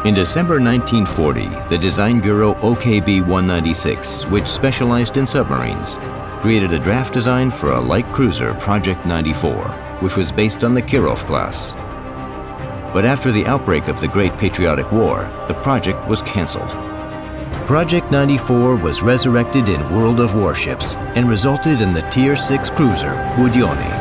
In December 1940, the design bureau OKB-196, which specialized in submarines, created a draft design for a light cruiser Project 94, which was based on the Kirov class. But after the outbreak of the Great Patriotic War, the project was canceled. Project 94 was resurrected in World of Warships and resulted in the Tier 6 cruiser Budyonny.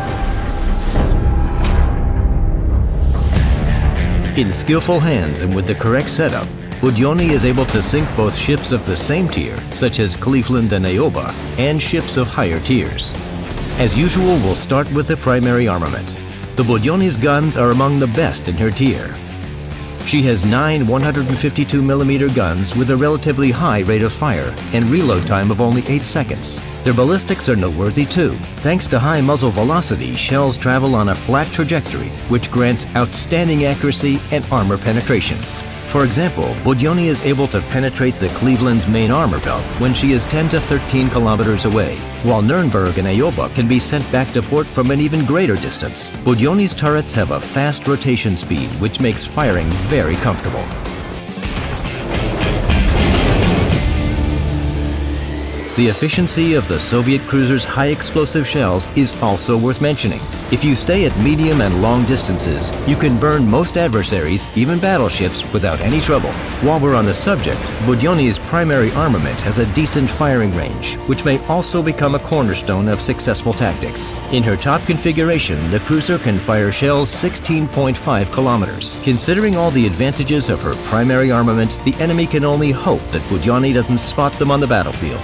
In skillful hands and with the correct setup, Budyonny is able to sink both ships of the same tier, such as Cleveland and Ioba, and ships of higher tiers. As usual, we'll start with the primary armament. The Budyonny's guns are among the best in her tier. She has 9 152mm guns with a relatively high rate of fire and reload time of only 8 seconds. Their ballistics are noteworthy too. Thanks to high muzzle velocity, shells travel on a flat trajectory, which grants outstanding accuracy and armor penetration. For example, Budyonny is able to penetrate the Cleveland's main armor belt when she is 10 to 13 kilometers away, while Nuremberg and Ioba can be sent back to port from an even greater distance. Budyonny's turrets have a fast rotation speed, which makes firing very comfortable. The efficiency of the Soviet cruiser's high explosive shells is also worth mentioning. If you stay at medium and long distances, you can burn most adversaries, even battleships, without any trouble. While we're on the subject, Budyonny's primary armament has a decent firing range, which may also become a cornerstone of successful tactics. In her top configuration, the cruiser can fire shells 16.5 kilometers. Considering all the advantages of her primary armament, the enemy can only hope that Budyonny doesn't spot them on the battlefield.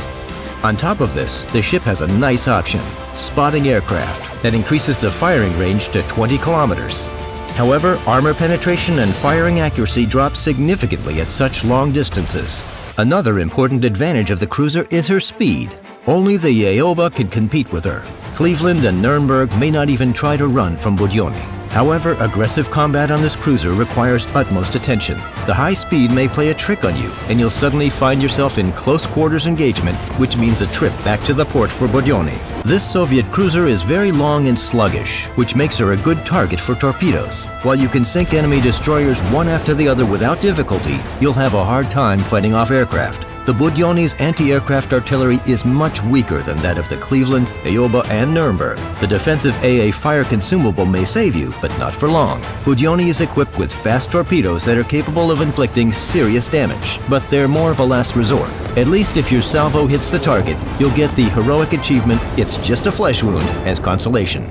On top of this, the ship has a nice option, spotting aircraft, that increases the firing range to 20 kilometers. However, armor penetration and firing accuracy drop significantly at such long distances. Another important advantage of the cruiser is her speed. Only the Ioba can compete with her. Cleveland and Nuremberg may not even try to run from Budyonny. However, aggressive combat on this cruiser requires utmost attention. The high speed may play a trick on you, and you'll suddenly find yourself in close quarters engagement, which means a trip back to the port for Budyonny. This Soviet cruiser is very long and sluggish, which makes her a good target for torpedoes. While you can sink enemy destroyers one after the other without difficulty, you'll have a hard time fighting off aircraft. The Budyonny's anti-aircraft artillery is much weaker than that of the Cleveland, Ioba, and Nuremberg. The defensive AA fire consumable may save you, but not for long. Budyonny is equipped with fast torpedoes that are capable of inflicting serious damage, but they're more of a last resort. At least if your salvo hits the target, you'll get the heroic achievement, "It's just a flesh wound," as consolation.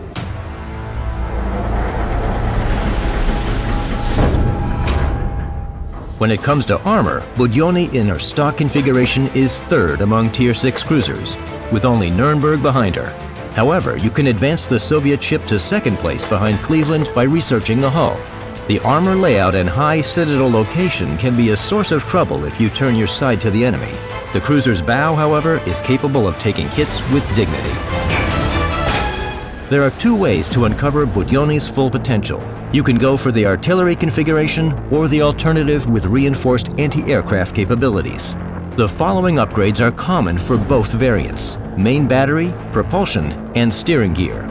When it comes to armor, Budyonny in her stock configuration is third among Tier 6 cruisers, with only Nuremberg behind her. However, you can advance the Soviet ship to second place behind Cleveland by researching the hull. The armor layout and high citadel location can be a source of trouble if you turn your side to the enemy. The cruiser's bow, however, is capable of taking hits with dignity. There are two ways to uncover Budyonny's full potential. You can go for the artillery configuration or the alternative with reinforced anti-aircraft capabilities. The following upgrades are common for both variants: main battery, propulsion, and steering gear.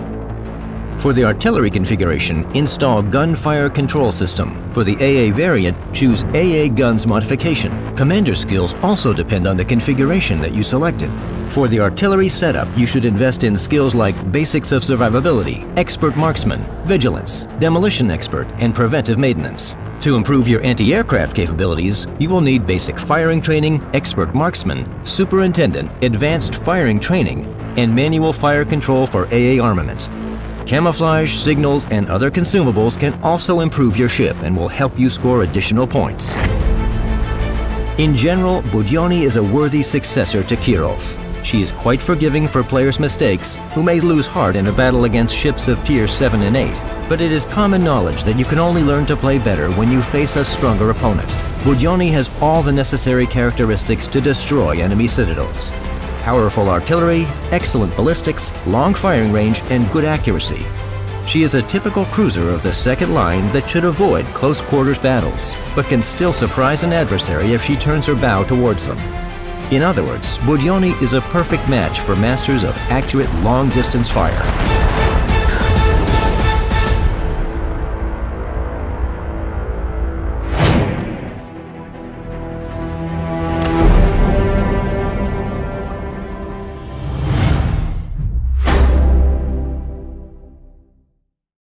For the artillery configuration, install Gunfire Control System. For the AA variant, choose AA Guns Modification. Commander skills also depend on the configuration that you selected. For the artillery setup, you should invest in skills like Basics of Survivability, Expert Marksman, Vigilance, Demolition Expert, and Preventive Maintenance. To improve your anti-aircraft capabilities, you will need Basic Firing Training, Expert Marksman, Superintendent, Advanced Firing Training, and Manual Fire Control for AA armament. Camouflage, signals, and other consumables can also improve your ship and will help you score additional points. In general, Budyonny is a worthy successor to Kirov. She is quite forgiving for players' mistakes, who may lose heart in a battle against ships of Tier 7 and 8, but it is common knowledge that you can only learn to play better when you face a stronger opponent. Budyonny has all the necessary characteristics to destroy enemy citadels. Powerful artillery, excellent ballistics, long firing range, and good accuracy. She is a typical cruiser of the second line that should avoid close quarters battles, but can still surprise an adversary if she turns her bow towards them. In other words, Budyonny is a perfect match for masters of accurate long-distance fire.